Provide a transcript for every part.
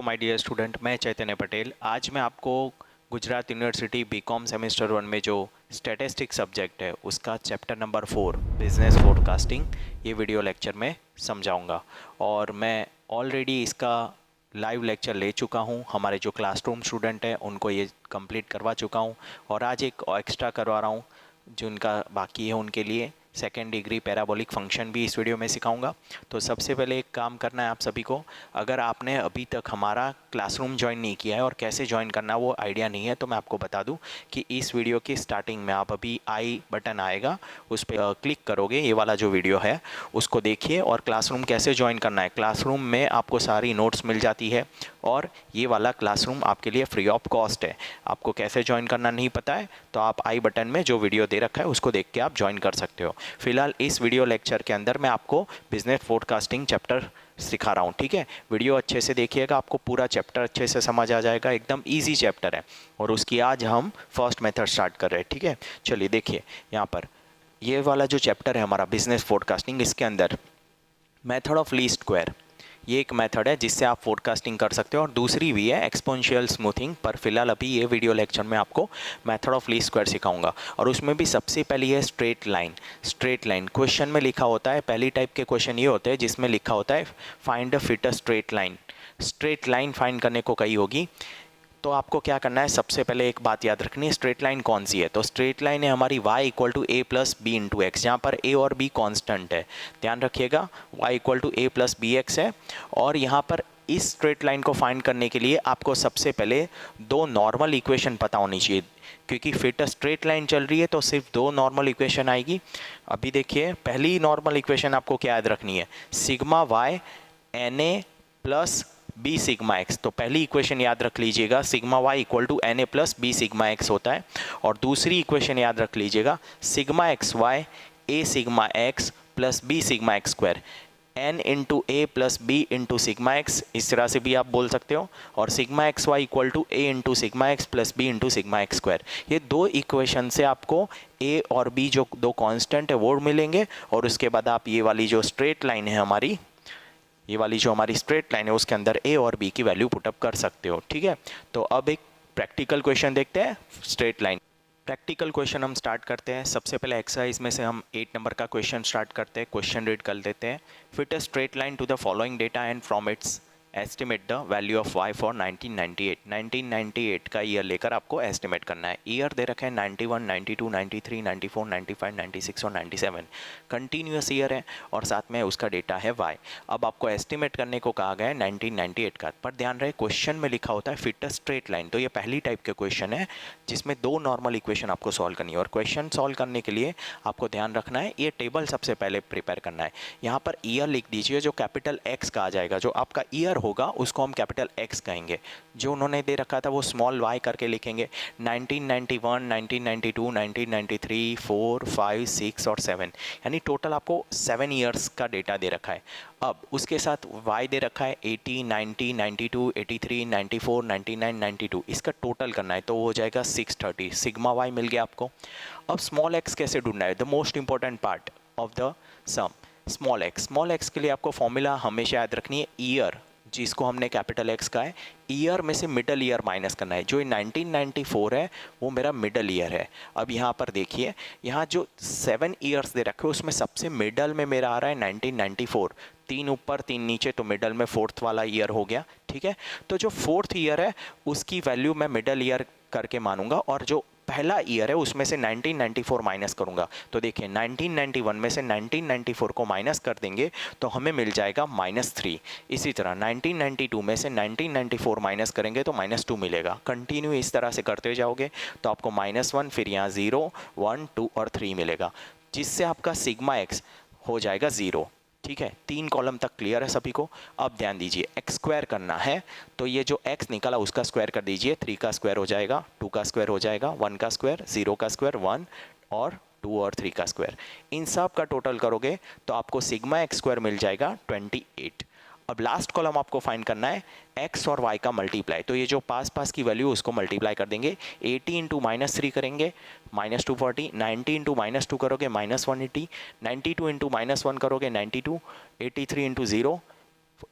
My dear student, मैं चैतन्य पटेल। आज मैं आपको गुजरात यूनिवर्सिटी बीकॉम सेमेस्टर 1 में जो स्टैटिस्टिक्स सब्जेक्ट है उसका चैप्टर नंबर 4 बिजनेस फोरकास्टिंग ये वीडियो लेक्चर में समझाऊंगा। और मैं ऑलरेडी इसका लाइव लेक्चर ले चुका हूं। हमारे जो क्लासरूम स्टूडेंट हैं उनको ये कंप्लीट करवा चुका हूं और आज एक एक्स्ट्रा करवा रहा हूं जिनका बाकी है उनके लिए। सेकेंड डिग्री पैराबोलिक फंक्शन भी इस वीडियो में सिखाऊंगा। तो सबसे पहले एक काम करना है आप सभी को, अगर आपने अभी तक हमारा क्लासरूम ज्वाइन नहीं किया है और कैसे ज्वाइन करना वो आइडिया नहीं है, तो मैं आपको बता दूं कि इस वीडियो की स्टार्टिंग में आप अभी आई बटन आएगा उस पर क्लिक करोगे, ये वाला जो वीडियो है उसको देखिए और क्लासरूम कैसे ज्वाइन करना है। क्लासरूम में आपको सारी नोट्स मिल जाती है और ये वाला क्लासरूम आपके लिए फ्री ऑफ कॉस्ट है। आपको कैसे ज्वाइन करना नहीं पता है तो आप आई बटन में जो वीडियो दे रखा है उसको देख के आप ज्वाइन कर सकते हो। फिलहाल इस वीडियो लेक्चर के अंदर मैं आपको बिजनेस फोरकास्टिंग चैप्टर सिखा रहा हूँ, ठीक है। वीडियो अच्छे से देखिएगा, आपको पूरा चैप्टर अच्छे से समझ आ जाएगा। एकदम इजी चैप्टर है और उसकी आज हम फर्स्ट मेथड स्टार्ट कर रहे हैं, ठीक है। चलिए देखिए यहाँ पर ये वाला जो चैप्टर है हमारा बिजनेस फोरकास्टिंग, इसके अंदर मेथड ऑफ लीस्ट स्क्वायर ये एक मेथड है जिससे आप फोरकास्टिंग कर सकते हो और दूसरी भी है एक्सपोनेंशियल स्मूथिंग। पर फिलहाल अभी ये वीडियो लेक्चर में आपको मेथड ऑफ लीस्ट स्क्वायर सिखाऊंगा और उसमें भी सबसे पहली है straight line. Straight line question में लिखा होता है, पहली टाइप के क्वेश्चन ये होते हैं जिसमें लिखा होता है find the fittest straight line. Straight line find करने को कही होगी तो आपको क्या करना है, सबसे पहले एक बात याद रखनी है, स्ट्रेट लाइन कौन सी है। तो स्ट्रेट लाइन है हमारी y equal to a plus B into x, जहाँ पर a और b कांस्टेंट है। ध्यान रखिएगा y equal to a plus b x है। और यहाँ पर इस स्ट्रेट लाइन को फाइंड करने के लिए आपको सबसे पहले दो नॉर्मल इक्वेशन पता होनी चाहिए, क्योंकि फिटेस्ट स्ट्रेट लाइन चल रही है तो सिर्फ दो नॉर्मल इक्वेशन आएगी। अभी देखिए पहली नॉर्मल इक्वेशन आपको क्या याद रखनी है, सिग्मा वाई एन ए प्लस बी सिग्मा एक्स। तो पहली इक्वेशन याद रख लीजिएगा, sigma Y equal to N A plus B sigma X होता है। और दूसरी इक्वेशन याद रख लीजिएगा, sigma x Y A sigma x plus B sigma x square, N into A plus B into sigma X, इस तरह से भी आप बोल सकते हो। और sigma x Y equal to A into sigma x plus B into sigma x square. ये दो इक्वेशन से आपको ए और बी जो दो कांस्टेंट है वो मिलेंगे और उसके बाद आप ये वाली जो स्ट्रेट लाइन है हमारी, ये वाली जो हमारी स्ट्रेट लाइन है उसके अंदर ए और बी की वैल्यू पुटअप कर सकते हो, ठीक है। तो अब एक प्रैक्टिकल क्वेश्चन देखते हैं स्ट्रेट लाइन। प्रैक्टिकल क्वेश्चन हम स्टार्ट करते हैं। सबसे पहले एक्सरसाइज में से हम 8 नंबर का क्वेश्चन स्टार्ट करते हैं। क्वेश्चन रीड कर लेते हैं। Fit a straight line to the following data and from its estimate the value of y for 1998। 1998 का ईयर लेकर आपको एस्टिमेट करना है। ईयर दे रखे हैं 91, 92, 93, 94, 95, 96 और 97। कंटिन्यूस ईयर है और साथ में उसका डेटा है y। अब आपको एस्टिमेट करने को कहा गया है 1998 का, पर ध्यान रहे क्वेश्चन में लिखा होता है फिट अ स्ट्रेट लाइन। तो ये पहली टाइप के क्वेश्चन है जिसमें दो नॉर्मल इक्वेशन आपको सॉल्व करनी है। और क्वेश्चन सॉल्व करने के लिए आपको ध्यान रखना है ये टेबल सबसे पहले प्रिपेयर करना है। यहाँ पर ईयर लिख दीजिए जो कैपिटल एक्स का आ जाएगा, जो आपका ईयर होगा उसको हम कैपिटल एक्स कहेंगे। जो उन्होंने दे रखा था वो स्मॉल वाई करके लिखेंगे। 1991, 1992, 1993, 4, 5, 6 और 7, यानी टोटल आपको 7 ईयर्स का डेटा दे रखा है। अब उसके साथ y दे रखा है 80, 90, 92, 83, 94, 99, 92, इसका टोटल करना है तो वो हो जाएगा 630। सिग्मा y मिल गया आपको। अब स्मॉल x कैसे ढूंढना है, the most important part of the sum. Small x के लिए आपको फॉर्मूला हमेशा याद रखनी है, ईयर जिसको हमने कैपिटल एक्स का है, ईयर में से मिडल ईयर माइनस करना है। जो 1994 है वो मेरा मिडल ईयर है। अब यहाँ पर देखिए, यहाँ जो 7 ईयर्स दे रखे उसमें सबसे मिडल में मेरा आ रहा है 1994। 3 ऊपर 3 नीचे तो मिडल में फोर्थ वाला ईयर हो गया, ठीक है। तो जो फोर्थ ईयर है उसकी वैल्यू मैं मिडल ईयर करके मानूंगा और जो पहला ईयर है उसमें से 1994 माइनस करूंगा। तो देखिए 1991 में से 1994 को माइनस कर देंगे तो हमें मिल जाएगा -3। इसी तरह 1992 में से 1994 माइनस करेंगे तो -2 मिलेगा। कंटिन्यू इस तरह से करते जाओगे तो आपको -1, फिर यहाँ 0, 1, 2 और 3 मिलेगा, जिससे आपका सिग्मा एक्स हो जाएगा 0, ठीक है। 3 कॉलम तक क्लियर है सभी को। अब ध्यान दीजिए एक्स स्क्वायर करना है तो ये जो x निकला उसका स्क्वायर कर दीजिए। 3 का स्क्वायर हो जाएगा, 2 का स्क्वायर हो जाएगा, 1 का स्क्वायर, 0 का स्क्वायर, 1 और 2 और 3 का स्क्वायर। इन सब का टोटल करोगे तो आपको सिग्मा एक्स स्क्वायर मिल जाएगा 28। अब लास्ट कॉलम आपको फाइंड करना है x और y का मल्टीप्लाई। तो ये जो पास पास की वैल्यू उसको मल्टीप्लाई कर देंगे। 80 इंटू -3 करेंगे -240, 90 इंटू -2 करोगे -180, 92 इंटू -1 करोगे 92, 83 इंटू 0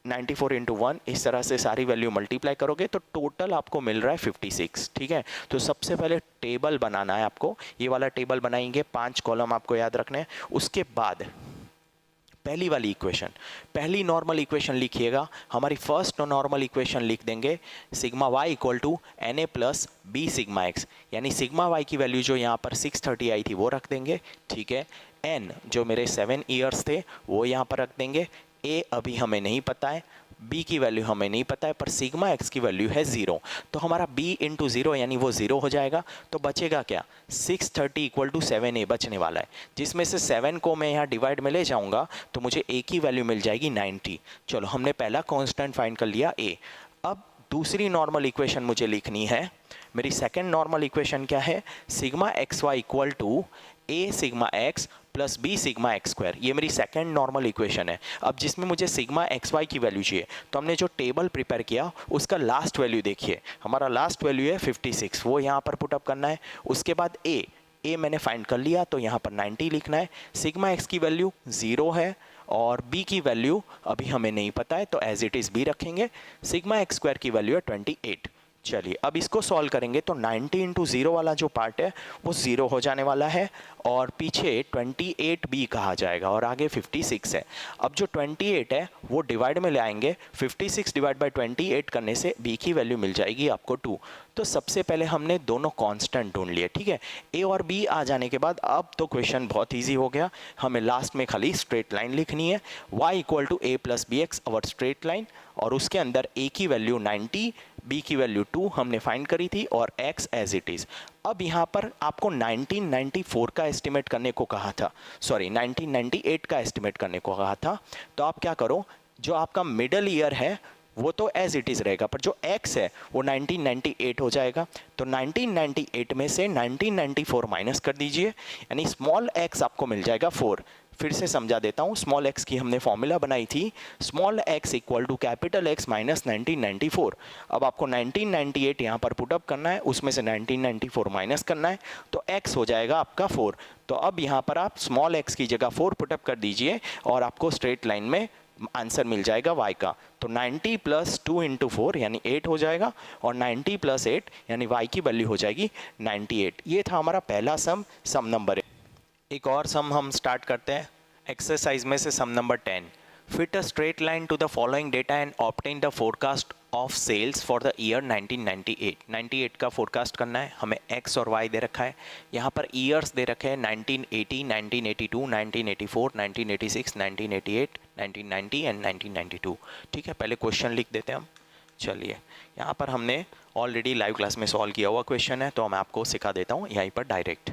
94 इंटू 1, इस तरह से सारी वैल्यू मल्टीप्लाई करोगे तो टोटल आपको मिल रहा है 56। ठीक है, तो सबसे पहले टेबल बनाना है आपको, ये वाला टेबल बनाएंगे, 5 कॉलम आपको याद रखने हैं। उसके बाद पहली वाली इक्वेशन, पहली नॉर्मल इक्वेशन लिखिएगा। हमारी फर्स्ट नॉर्मल इक्वेशन लिख देंगे sigma Y equal to N A plus B sigma x, यानी सिग्मा वाई की वैल्यू जो यहाँ पर 630 आई थी वो रख देंगे। ठीक है, एन जो मेरे 7 ईयर्स थे वो यहाँ पर रख देंगे। ए अभी हमें नहीं पता है, बी की वैल्यू हमें नहीं पता है, पर सिग्मा एक्स की वैल्यू है 0, तो हमारा बी इंटू 0 यानी वो 0 हो जाएगा। तो बचेगा क्या, 630 इक्वल टू 7a बचने वाला है, जिसमें से 7 को मैं यहाँ डिवाइड में ले जाऊँगा तो मुझे a की वैल्यू मिल जाएगी 90। चलो, हमने पहला कांस्टेंट फाइंड कर लिया a। अब दूसरी नॉर्मल इक्वेशन मुझे लिखनी है। मेरी सेकेंड नॉर्मल इक्वेशन क्या है, sigma x Y equal to a sigma x plus B sigma x square, ये मेरी सेकंड नॉर्मल इक्वेशन है। अब जिसमें मुझे सिग्मा एक्स वाई की वैल्यू चाहिए, तो हमने जो टेबल प्रिपेयर किया उसका लास्ट वैल्यू देखिए, हमारा लास्ट वैल्यू है 56, वो यहाँ पर पुटअप करना है। उसके बाद ए मैंने फाइंड कर लिया तो यहाँ पर 90 लिखना है। सिग्मा एक्स की वैल्यू 0 है और बी की वैल्यू अभी हमें नहीं पता है, तो एज इट इज़ बी रखेंगे। सिग्मा एक्स स्क्वायर की वैल्यू है 28। चलिए, अब इसको सॉल्व करेंगे तो 90 इंटू 0 वाला जो पार्ट है वो 0 हो जाने वाला है और पीछे 28b कहा जाएगा और आगे 56 है। अब जो 28 है वो डिवाइड में ले आएंगे, 56 डिवाइड बाई 28 करने से b की वैल्यू मिल जाएगी आपको 2। तो सबसे पहले हमने दोनों कांस्टेंट ढूंढ लिए। ठीक है, a और b आ जाने के बाद अब तो क्वेश्चन बहुत ईजी हो गया, हमें लास्ट में खाली स्ट्रेट लाइन लिखनी है, y equal to a plus b x our straight line, और उसके अंदर a की वैल्यू 90, b की वैल्यू 2 हमने फाइंड करी थी और x एज इट इज़। अब यहाँ पर आपको 1994 का एस्टिमेट करने को कहा था, सॉरी 1998 का एस्टिमेट करने को कहा था। तो आप क्या करो, जो आपका मिडल ईयर है वो तो एज इट इज़ रहेगा, पर जो x है वो 1998 हो जाएगा। तो 1998 में से 1994 माइनस कर दीजिए, यानी स्मॉल x आपको मिल जाएगा 4। फिर से समझा देता हूँ, स्मॉल x की हमने फॉर्मूला बनाई थी, small x equal to capital X minus 1994। अब आपको 1998 यहाँ पर पुटअप करना है, उसमें से 1994 माइनस करना है, तो x हो जाएगा आपका 4। तो अब यहाँ पर आप स्मॉल x की जगह 4 पुटअप कर दीजिए और आपको स्ट्रेट लाइन में आंसर मिल जाएगा y का। तो 90 प्लस 2 इंटू 4 यानी 8 हो जाएगा और 90 प्लस 8 यानी y की वैल्यू हो जाएगी 98। ये था हमारा पहला सम नंबर। एक और सम हम स्टार्ट करते हैं एक्सरसाइज में से, sum number 10। Fit a straight line to the following data and obtain the forecast of sales for the year 1998। 98 का फोरकास्ट करना है, हमें एक्स और वाई दे रखा है, यहाँ पर ईयर्स दे रखे हैं 1980, 1982, 1984, 1986, 1988, 1990 एंड 1992। ठीक है, पहले क्वेश्चन लिख देते हैं हम। चलिए, यहाँ पर हमने ऑलरेडी लाइव क्लास में सॉल्व किया हुआ क्वेश्चन है, तो मैं आपको सिखा देता हूँ यहीं पर डायरेक्ट।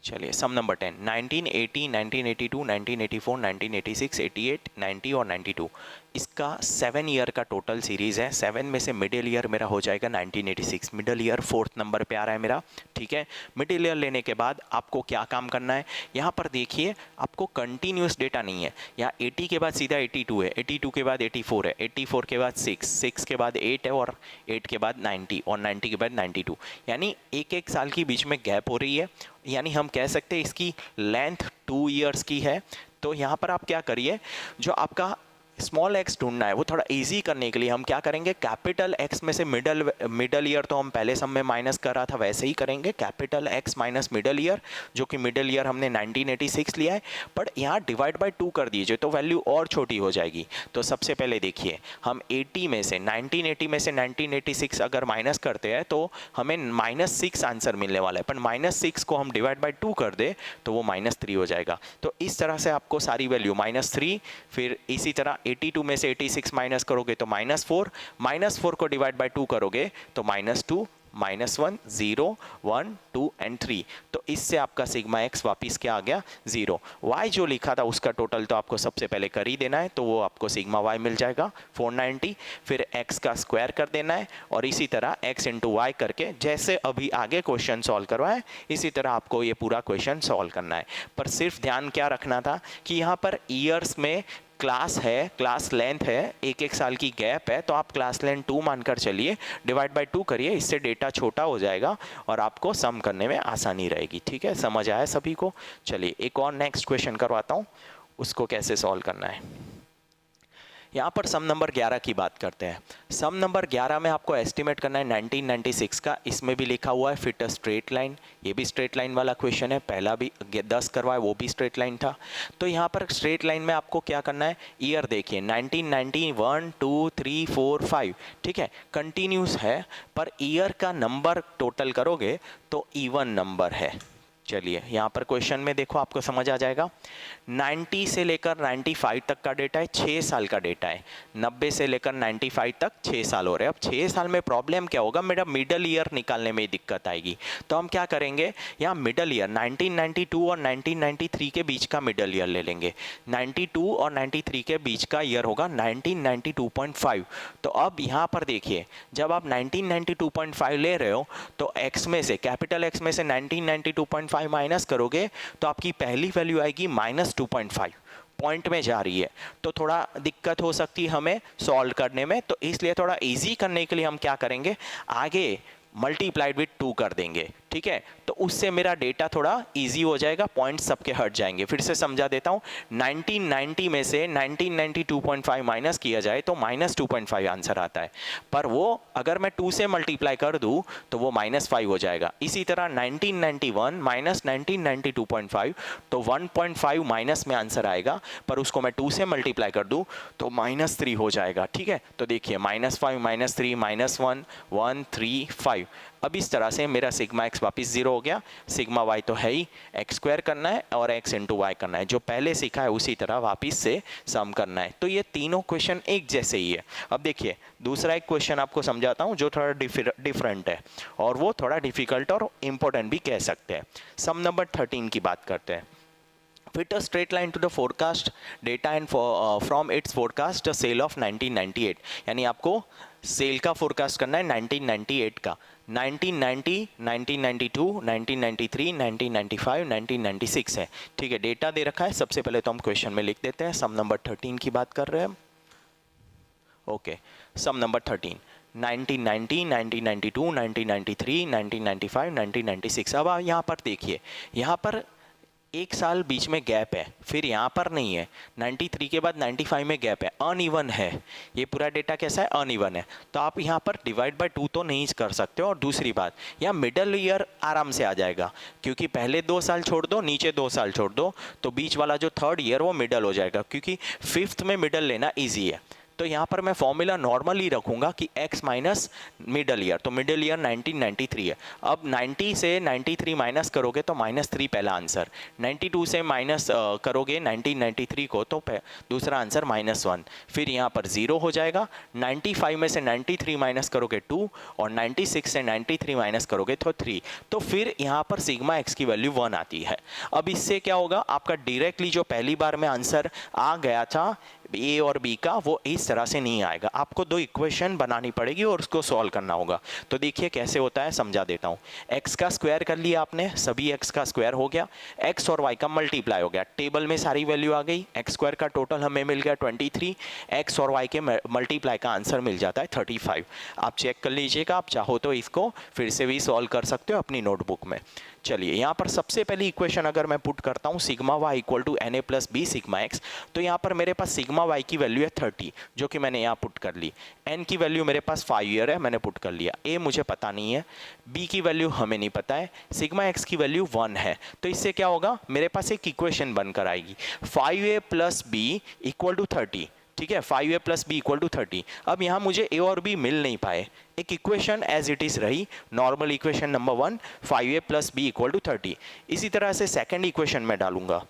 चलिए, सम नंबर 10, 1980, 1982, 1984, 1986, 88, 90 और 92, इसका 7 ईयर का टोटल सीरीज़ है। 7 में से मिडिल ईयर मेरा हो जाएगा 1986, मिडिल ईयर 4th नंबर पे आ रहा है मेरा। ठीक है, मिडिल ईयर लेने के बाद आपको क्या काम करना है, यहाँ पर देखिए आपको कंटिन्यूस डेटा नहीं है, यहाँ 80 के बाद सीधा 82 है, 82 के बाद 84 है, 84 के बाद 6, 6 के बाद 8 है और 8 के बाद 90 और 90 के बाद 92, यानी एक साल की बीच में गैप हो रही है, यानी हम कह सकते हैं इसकी लेंथ 2 ईयर्स की है। तो यहाँ पर आप क्या करिए, जो आपका स्मॉल एक्स ढूंढना है वो थोड़ा इजी करने के लिए हम क्या करेंगे, कैपिटल एक्स में से मिडल ईयर तो हम पहले सम में माइनस कर रहा था वैसे ही करेंगे, capital x minus middle ear, जो कि मिडल ईयर हमने 1986 लिया है, बट यहाँ डिवाइड बाय 2 कर दीजिए तो वैल्यू और छोटी हो जाएगी। तो सबसे पहले देखिए, हम 80 में से 1980 में से 1986 अगर माइनस करते हैं तो हमें -6 आंसर मिलने वाला है, पर -6 को हम डिवाइड बाय 2 कर दे तो वो -3 हो जाएगा। तो इस तरह से आपको सारी वैल्यू -3, फिर इसी तरह 82 में से 86 माइनस करोगे तो -4, -4 को डिवाइड बाय 2 करोगे तो -2, -1, 0, 1, 2 एंड 3। तो इससे आपका सिग्मा एक्स वापिस क्या आ गया, 0। वाई जो लिखा था उसका टोटल तो आपको सबसे पहले कर ही देना है, तो वो आपको सिग्मा वाई मिल जाएगा 490, फिर एक्स का स्क्वायर कर देना है और इसी तरह एक्स इंटू वाई करके जैसे अभी आगे क्वेश्चन सॉल्व करवाएं इसी तरह आपको ये पूरा क्वेश्चन सॉल्व करना है। पर सिर्फ ध्यान क्या रखना था कि यहाँ पर ईयर्स में क्लास है, क्लास लेंथ है, एक साल की गैप है, तो आप क्लास लेंथ 2 मानकर चलिए, डिवाइड बाय 2 करिए, इससे डेटा छोटा हो जाएगा और आपको सम करने में आसानी रहेगी। ठीक है, समझ आया सभी को। चलिए, एक और नेक्स्ट क्वेश्चन करवाता हूँ, उसको कैसे सॉल्व करना है। यहाँ पर सम नंबर 11 की बात करते हैं। सम नंबर 11 में आपको एस्टिमेट करना है 1996 का। इसमें भी लिखा हुआ है फिट अ स्ट्रेट लाइन, ये भी स्ट्रेट लाइन वाला क्वेश्चन है। पहला भी 10 करवाए वो भी स्ट्रेट लाइन था। तो यहाँ पर स्ट्रेट लाइन में आपको क्या करना है, ईयर देखिए 1990 1 2 3 4 5, ठीक है, कंटिन्यूस है, पर ईयर का नंबर टोटल करोगे तो इवन नंबर है। चलिए यहाँ पर क्वेश्चन में देखो, आपको समझ आ जाएगा। 90 से लेकर 95 तक का डेटा है, 6 साल का डेटा है। 90 से लेकर 95 तक 6 साल हो रहे हैं। अब 6 साल में प्रॉब्लम क्या होगा, मेरा मिडल ईयर निकालने में दिक्कत आएगी। तो हम क्या करेंगे, यहाँ मिडल ईयर 1992 और 1993 के बीच का मिडल ईयर ले लेंगे। 92 और 93 के बीच का ईयर होगा 1992.5। तो अब यहाँ पर देखिए, जब आप 1992.5 ले रहे हो तो एक्स में से, कैपिटल एक्स में से 1992.5 माइनस करोगे तो आपकी पहली वैल्यू आएगी -2.5। पॉइंट में जा रही है तो थोड़ा दिक्कत हो सकती है हमें सॉल्व करने में। तो इसलिए थोड़ा इजी करने के लिए हम क्या करेंगे, आगे मल्टीप्लाइड विथ 2 कर देंगे, ठीक है। तो उससे मेरा डेटा थोड़ा इजी हो जाएगा, पॉइंट सबके हट जाएंगे। फिर से समझा देता हूँ, 1990 में से 1992.5 माइनस किया जाए तो -2.5 आंसर आता है, पर वो अगर मैं 2 से मल्टीप्लाई कर दूँ तो वो -5 हो जाएगा। इसी तरह 1991 माइनस 1992.5 तो 1.5 माइनस में आंसर आएगा, पर उसको मैं 2 से मल्टीप्लाई कर दूँ तो -3 हो जाएगा, ठीक है। तो देखिए -5 -3 -1 1 3 5। अब इस तरह से मेरा सिग्मा एक्स वापस 0 हो गया। सिग्मा वाई तो है ही, एक्स स्क्वायर करना है और एक्स इंटू वाई करना है, जो पहले सीखा है उसी तरह वापस से सम करना है। तो ये तीनों क्वेश्चन एक जैसे ही है। अब देखिए दूसरा एक क्वेश्चन आपको समझाता हूँ जो थोड़ा डिफरेंट है, और वो थोड़ा डिफिकल्ट और इम्पोर्टेंट भी कह सकते हैं। सम नंबर 13 की बात करते हैं। Fit a straight line to the forecast data and from its forecast a sale of 1998, यानी आपको सेल का फोरकास्ट करना है 1998 का। 1990, 1992, 1993, 1995, 1996 है, ठीक है। डेटा दे रखा है। सबसे पहले तो हम क्वेश्चन में लिख देते हैं। सम नंबर 13 की बात कर रहे हैं हम। ओके, सम नंबर 13 1990, 1992, 1993, 1995, 1996। अब यहाँ पर देखिए, यहाँ पर एक साल बीच में गैप है, फिर यहाँ पर नहीं है। 93 के बाद 95 में गैप है, अनइवन है। ये पूरा डेटा कैसा है, अनइवन है। तो आप यहाँ पर डिवाइड बाय 2 तो नहीं कर सकते। और दूसरी बात, यहाँ मिडल ईयर आराम से आ जाएगा, क्योंकि पहले 2 साल छोड़ दो, नीचे 2 साल छोड़ दो, तो बीच वाला जो थर्ड ईयर वो मिडल हो जाएगा, क्योंकि 5th में मिडल लेना ईजी है। तो यहाँ पर मैं फॉर्मूला नॉर्मली रखूंगा कि x माइनस मिडल ईयर, तो मिडल ईयर 1993 है। अब 90 से 93 माइनस करोगे तो -3 पहला आंसर, 92 से माइनस करोगे 1993 को तो दूसरा आंसर -1, फिर यहाँ पर 0 हो जाएगा। 95 में से 93 माइनस करोगे 2, और 96 से 93 माइनस करोगे तो 3, तो फिर यहाँ पर सिग्मा x की वैल्यू 1 आती है। अब इससे क्या होगा, आपका डायरेक्टली जो पहली बार में आंसर आ गया था ए और बी का, वो इस तरह से नहीं आएगा। आपको 2 इक्वेशन बनानी पड़ेगी और उसको सॉल्व करना होगा। तो देखिए कैसे होता है, समझा देता हूँ। एक्स का स्क्वायर कर लिया आपने, सभी एक्स का स्क्वायर हो गया, एक्स और वाई का मल्टीप्लाई हो गया, टेबल में सारी वैल्यू आ गई। एक्स स्क्वायर का टोटल हमें मिल गया 23, एक्स और वाई के मल्टीप्लाई का आंसर मिल जाता है 35। आप चेक कर लीजिएगा, आप चाहो तो इसको फिर से भी सॉल्व कर सकते हो अपनी नोटबुक में। चलिए यहाँ पर सबसे पहली इक्वेशन अगर मैं पुट करता हूँ sigma Y equal to N A plus B sigma x, तो यहाँ पर मेरे पास सिग्मा वाई की वैल्यू है 30, जो कि मैंने यहाँ पुट कर ली। एन की वैल्यू मेरे पास 5 ईयर है, मैंने पुट कर लिया। ए मुझे पता नहीं है, बी की वैल्यू हमें नहीं पता है, सिग्मा एक्स की वैल्यू 1 है। तो इससे क्या होगा, मेरे पास एक इक्वेशन बनकर आएगी 5a plus b equal to 30, ठीक है। 5a plus b equal to 30। अब यहाँ मुझे ए और बी मिल नहीं पाए, एक इक्वेशन एज इट इज रही, normal equation number 1 5a plus b equal to 30। इसी तरह से सेकंड इक्वेशन में डालूंगा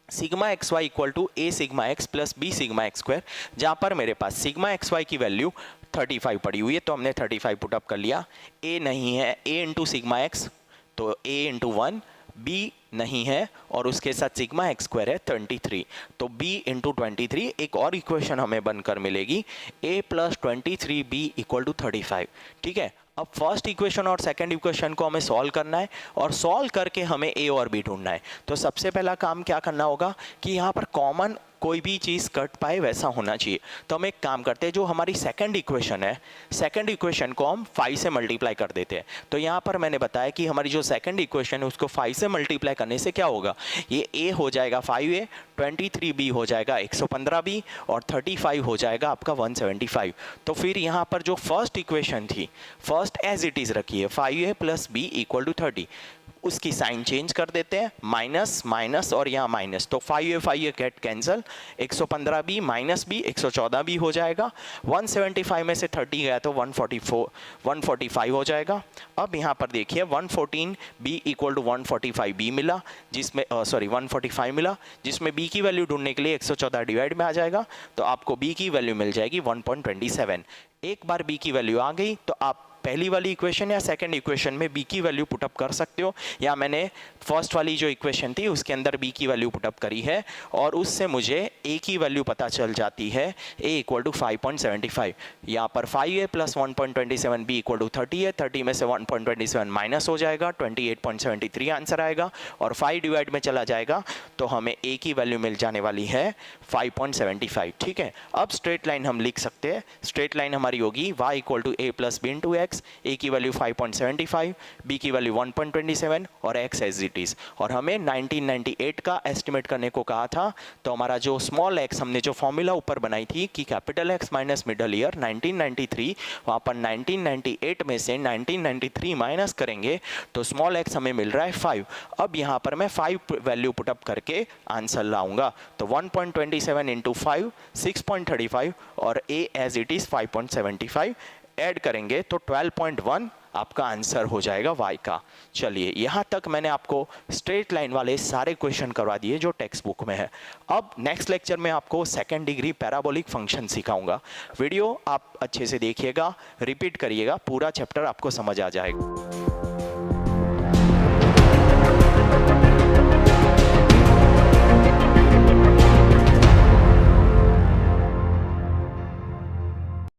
sigma x Y equal to a sigma x plus B sigma x square, जहाँ पर मेरे पास सिग्मा एक्स वाई की वैल्यू 35 पड़ी हुई है, तो हमने 35 पुटअप कर लिया। ए नहीं है, ए इंटू सिग्मा एक्स तो ए इंटू 1, बी नहीं है, और उसके साथ सिग्मा एक्स स्क्वायर है 23, तो b इंटू 23। एक और इक्वेशन हमें बनकर मिलेगी a plus 23b equal to 35, ठीक है। अब फर्स्ट इक्वेशन और सेकंड इक्वेशन को हमें सॉल्व करना है, और सॉल्व करके हमें a और b ढूंढना है। तो सबसे पहला काम क्या करना होगा कि यहाँ पर कॉमन कोई भी चीज़ कट पाए वैसा होना चाहिए। तो हम एक काम करते हैं, जो हमारी सेकंड इक्वेशन है, सेकंड इक्वेशन को हम 5 से मल्टीप्लाई कर देते हैं। तो यहाँ पर मैंने बताया कि हमारी जो सेकंड इक्वेशन है उसको 5 से मल्टीप्लाई करने से क्या होगा, ये a हो जाएगा 5a, 23b हो जाएगा 115b और 35 हो जाएगा आपका 175। तो फिर यहाँ पर जो फर्स्ट इक्वेशन थी, फर्स्ट एज इट इज़ रखी है 5a plus b equal to 30, उसकी साइन चेंज कर देते हैं, माइनस माइनस और यहाँ माइनस, तो 5a get cancel, 115b minus b 114b हो जाएगा, 175 में से 30 गया तो 145 हो जाएगा। अब यहाँ पर देखिए 114b इक्वल टू 145b मिला, जिसमें 145 मिला, जिसमें b की वैल्यू ढूंढने के लिए 114 डिवाइड में आ जाएगा, तो आपको b की वैल्यू मिल जाएगी 1.27। एक बार b की वैल्यू आ गई तो आप पहली वाली इक्वेशन या सेकंड इक्वेशन में b की वैल्यू पुटअप कर सकते हो, या मैंने फर्स्ट वाली जो इक्वेशन थी उसके अंदर b की वैल्यू पुटअप करी है और उससे मुझे a की वैल्यू पता चल जाती है, a इक्वल टू 5.75। यहाँ पर 5a plus 1.27 b equal to 30 है, 30 में से 1.27 माइनस हो जाएगा, 28.73 आंसर आएगा और 5 डिवाइड में चला जाएगा तो हमें a की वैल्यू मिल जाने वाली है 5.75। ठीक है, अब स्ट्रेट लाइन हम लिख सकते हैं, स्ट्रेट लाइन हमारी होगी y equal to a plus b into x, a की वैल्यू 5.75, b की वैल्यू 1.27 और x एज इट इज। और हमें 1998 का एस्टिमेट करने को कहा था, तो हमारा जो स्मॉल x हमने जो फॉर्मूला ऊपर बनाई थी कि capital X minus middle ear 1993, वहाँ पर 1998 में से 1993 माइनस करेंगे तो स्मॉल x हमें मिल रहा है 5। अब यहाँ पर मैं 5 वैल्यू पुटअप करके आंसर लाऊंगा, तो 1.27 इंटू 5 6.35 और a as it is 5.75 add करेंगे तो 12.1 आपका आंसर हो जाएगा y का। चलिए, यहाँ तक मैंने आपको स्ट्रेट लाइन वाले सारे क्वेश्चन करवा दिए जो टेक्स्ट बुक में है। अब नेक्स्ट लेक्चर में आपको सेकंड डिग्री पैराबोलिक फंक्शन सिखाऊंगा। वीडियो आप अच्छे से देखिएगा, रिपीट करिएगा, पूरा चैप्टर आपको समझ आ जाएगा।